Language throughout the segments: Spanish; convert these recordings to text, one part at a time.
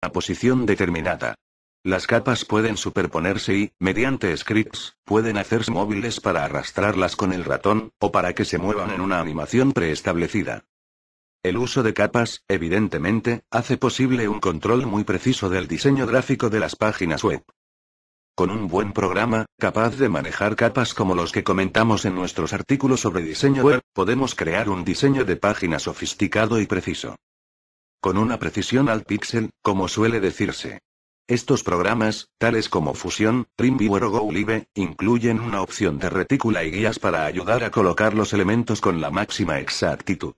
a posición determinada. Las capas pueden superponerse y, mediante scripts, pueden hacerse móviles para arrastrarlas con el ratón, o para que se muevan en una animación preestablecida. El uso de capas, evidentemente, hace posible un control muy preciso del diseño gráfico de las páginas web. Con un buen programa, capaz de manejar capas como los que comentamos en nuestros artículos sobre diseño web, podemos crear un diseño de página sofisticado y preciso. Con una precisión al píxel, como suele decirse. Estos programas, tales como Fusion, Dreamweaver o GoLive, incluyen una opción de retícula y guías para ayudar a colocar los elementos con la máxima exactitud.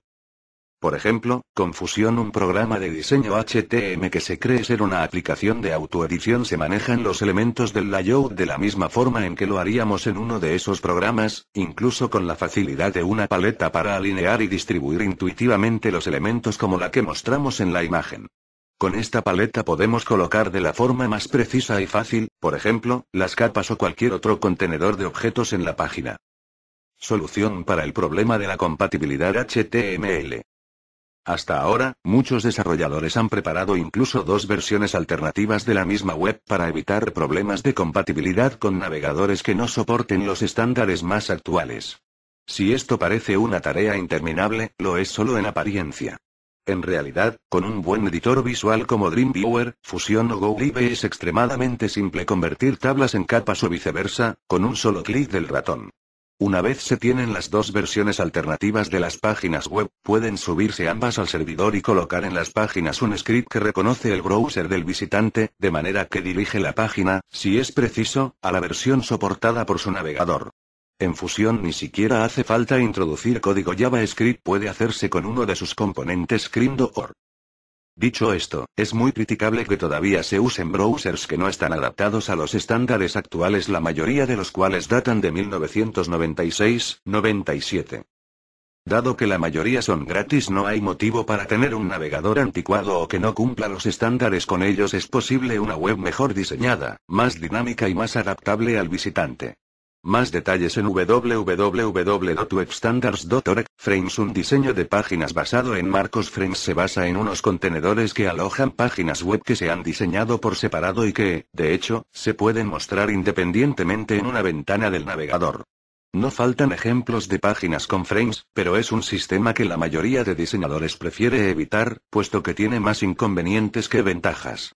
Por ejemplo, con Fusion, un programa de diseño HTML que se cree ser una aplicación de autoedición, se manejan los elementos del layout de la misma forma en que lo haríamos en uno de esos programas, incluso con la facilidad de una paleta para alinear y distribuir intuitivamente los elementos como la que mostramos en la imagen. Con esta paleta podemos colocar de la forma más precisa y fácil, por ejemplo, las capas o cualquier otro contenedor de objetos en la página. Solución para el problema de la compatibilidad HTML. Hasta ahora, muchos desarrolladores han preparado incluso dos versiones alternativas de la misma web para evitar problemas de compatibilidad con navegadores que no soporten los estándares más actuales. Si esto parece una tarea interminable, lo es solo en apariencia. En realidad, con un buen editor visual como Dreamweaver, Fusion o GoLive es extremadamente simple convertir tablas en capas o viceversa, con un solo clic del ratón. Una vez se tienen las dos versiones alternativas de las páginas web, pueden subirse ambas al servidor y colocar en las páginas un script que reconoce el browser del visitante, de manera que dirige la página, si es preciso, a la versión soportada por su navegador. En Fusion ni siquiera hace falta introducir código JavaScript, puede hacerse con uno de sus componentes Screen.org. Dicho esto, es muy criticable que todavía se usen browsers que no están adaptados a los estándares actuales, la mayoría de los cuales datan de 1996-97. Dado que la mayoría son gratis, no hay motivo para tener un navegador anticuado o que no cumpla los estándares. Con ellos es posible una web mejor diseñada, más dinámica y más adaptable al visitante. Más detalles en www.webstandards.org. Frames. Un diseño de páginas basado en marcos. Frames se basa en unos contenedores que alojan páginas web que se han diseñado por separado y que, de hecho, se pueden mostrar independientemente en una ventana del navegador. No faltan ejemplos de páginas con frames, pero es un sistema que la mayoría de diseñadores prefiere evitar, puesto que tiene más inconvenientes que ventajas.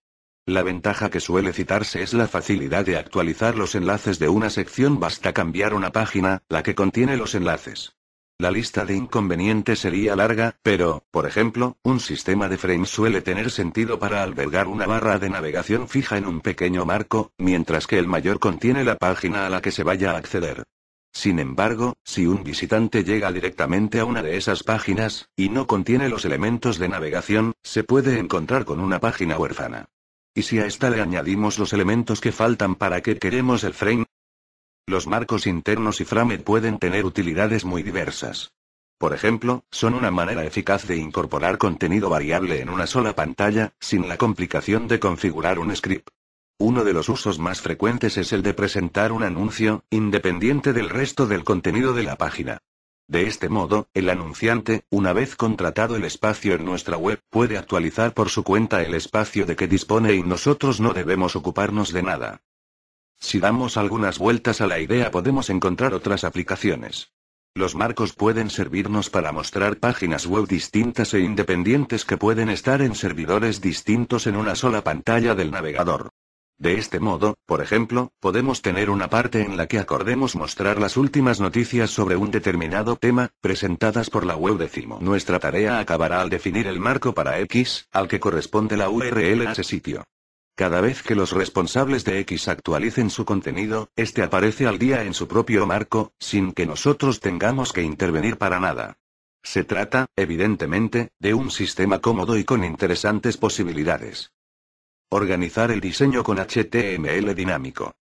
La ventaja que suele citarse es la facilidad de actualizar los enlaces de una sección. Basta cambiar una página, la que contiene los enlaces. La lista de inconvenientes sería larga, pero, por ejemplo, un sistema de frames suele tener sentido para albergar una barra de navegación fija en un pequeño marco, mientras que el mayor contiene la página a la que se vaya a acceder. Sin embargo, si un visitante llega directamente a una de esas páginas, y no contiene los elementos de navegación, se puede encontrar con una página huérfana. ¿Y si a esta le añadimos los elementos que faltan? ¿Para qué queremos el frame? Los marcos internos y frame pueden tener utilidades muy diversas. Por ejemplo, son una manera eficaz de incorporar contenido variable en una sola pantalla, sin la complicación de configurar un script. Uno de los usos más frecuentes es el de presentar un anuncio, independiente del resto del contenido de la página. De este modo, el anunciante, una vez contratado el espacio en nuestra web, puede actualizar por su cuenta el espacio de que dispone y nosotros no debemos ocuparnos de nada. Si damos algunas vueltas a la idea, podemos encontrar otras aplicaciones. Los marcos pueden servirnos para mostrar páginas web distintas e independientes que pueden estar en servidores distintos en una sola pantalla del navegador. De este modo, por ejemplo, podemos tener una parte en la que acordemos mostrar las últimas noticias sobre un determinado tema, presentadas por la web de Cimo. Nuestra tarea acabará al definir el marco para X, al que corresponde la URL a ese sitio. Cada vez que los responsables de X actualicen su contenido, este aparece al día en su propio marco, sin que nosotros tengamos que intervenir para nada. Se trata, evidentemente, de un sistema cómodo y con interesantes posibilidades. Organizar el diseño con HTML dinámico.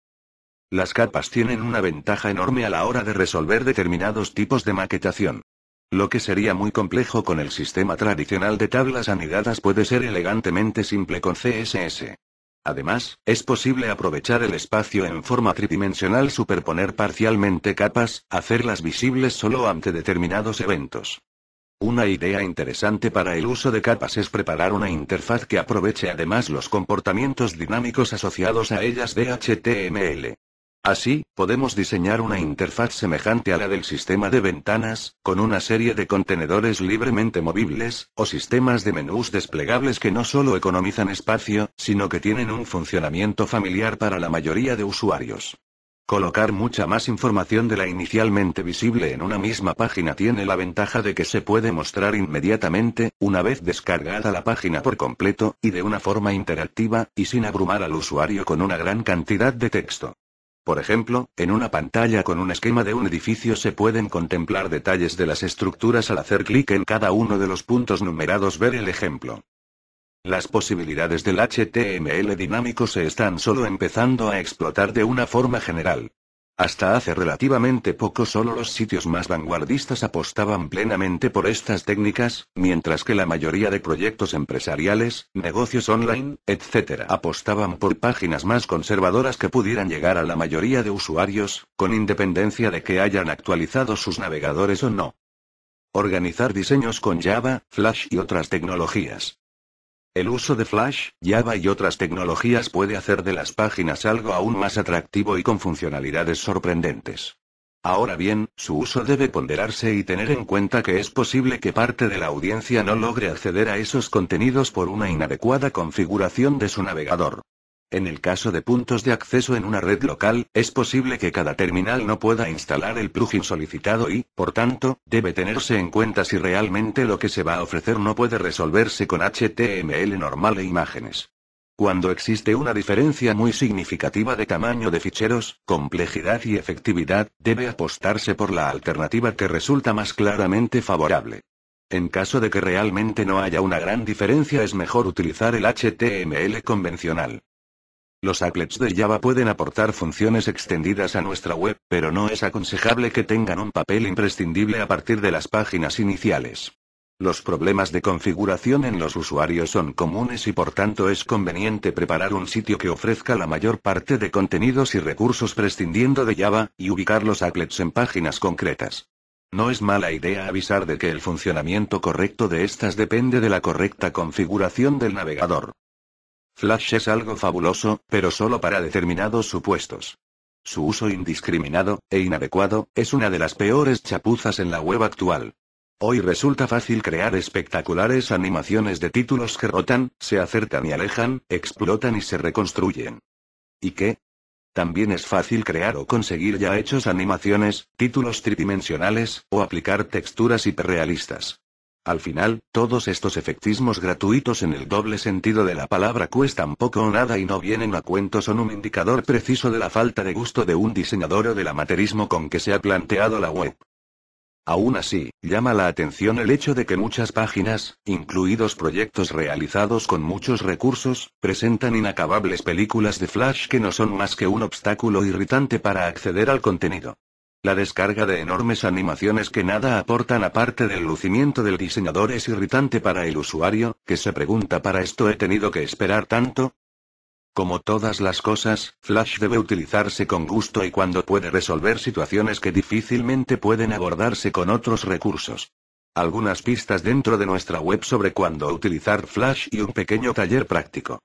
Las capas tienen una ventaja enorme a la hora de resolver determinados tipos de maquetación. Lo que sería muy complejo con el sistema tradicional de tablas anidadas puede ser elegantemente simple con CSS. Además, es posible aprovechar el espacio en forma tridimensional, superponer parcialmente capas, hacerlas visibles solo ante determinados eventos. Una idea interesante para el uso de capas es preparar una interfaz que aproveche además los comportamientos dinámicos asociados a ellas de HTML. Así, podemos diseñar una interfaz semejante a la del sistema de ventanas, con una serie de contenedores libremente movibles, o sistemas de menús desplegables que no solo economizan espacio, sino que tienen un funcionamiento familiar para la mayoría de usuarios. Colocar mucha más información de la inicialmente visible en una misma página tiene la ventaja de que se puede mostrar inmediatamente, una vez descargada la página por completo, y de una forma interactiva, y sin abrumar al usuario con una gran cantidad de texto. Por ejemplo, en una pantalla con un esquema de un edificio se pueden contemplar detalles de las estructuras al hacer clic en cada uno de los puntos numerados. Ver el ejemplo. Las posibilidades del HTML dinámico se están solo empezando a explotar de una forma general. Hasta hace relativamente poco solo los sitios más vanguardistas apostaban plenamente por estas técnicas, mientras que la mayoría de proyectos empresariales, negocios online, etc. apostaban por páginas más conservadoras que pudieran llegar a la mayoría de usuarios, con independencia de que hayan actualizado sus navegadores o no. Organizar diseños con Java, Flash y otras tecnologías. El uso de Flash, Java y otras tecnologías puede hacer de las páginas algo aún más atractivo y con funcionalidades sorprendentes. Ahora bien, su uso debe ponderarse y tener en cuenta que es posible que parte de la audiencia no logre acceder a esos contenidos por una inadecuada configuración de su navegador. En el caso de puntos de acceso en una red local, es posible que cada terminal no pueda instalar el plugin solicitado y, por tanto, debe tenerse en cuenta si realmente lo que se va a ofrecer no puede resolverse con HTML normal e imágenes. Cuando existe una diferencia muy significativa de tamaño de ficheros, complejidad y efectividad, debe apostarse por la alternativa que resulta más claramente favorable. En caso de que realmente no haya una gran diferencia, es mejor utilizar el HTML convencional. Los applets de Java pueden aportar funciones extendidas a nuestra web, pero no es aconsejable que tengan un papel imprescindible a partir de las páginas iniciales. Los problemas de configuración en los usuarios son comunes y por tanto es conveniente preparar un sitio que ofrezca la mayor parte de contenidos y recursos prescindiendo de Java, y ubicar los applets en páginas concretas. No es mala idea avisar de que el funcionamiento correcto de estas depende de la correcta configuración del navegador. Flash es algo fabuloso, pero solo para determinados supuestos. Su uso indiscriminado, e inadecuado, es una de las peores chapuzas en la web actual. Hoy resulta fácil crear espectaculares animaciones de títulos que rotan, se acercan y alejan, explotan y se reconstruyen. ¿Y qué? También es fácil crear o conseguir ya hechos animaciones, títulos tridimensionales, o aplicar texturas hiperrealistas. Al final, todos estos efectismos gratuitos en el doble sentido de la palabra cuestan poco o nada y no vienen a cuento, son un indicador preciso de la falta de gusto de un diseñador o del amateurismo con que se ha planteado la web. Aún así, llama la atención el hecho de que muchas páginas, incluidos proyectos realizados con muchos recursos, presentan inacabables películas de Flash que no son más que un obstáculo irritante para acceder al contenido. La descarga de enormes animaciones que nada aportan aparte del lucimiento del diseñador es irritante para el usuario, que se pregunta: ¿para esto he tenido que esperar tanto? Como todas las cosas, Flash debe utilizarse con gusto y cuando puede resolver situaciones que difícilmente pueden abordarse con otros recursos. Algunas pistas dentro de nuestra web sobre cuándo utilizar Flash y un pequeño taller práctico.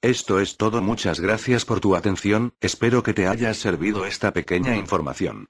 Esto es todo, muchas gracias por tu atención, espero que te haya servido esta pequeña información.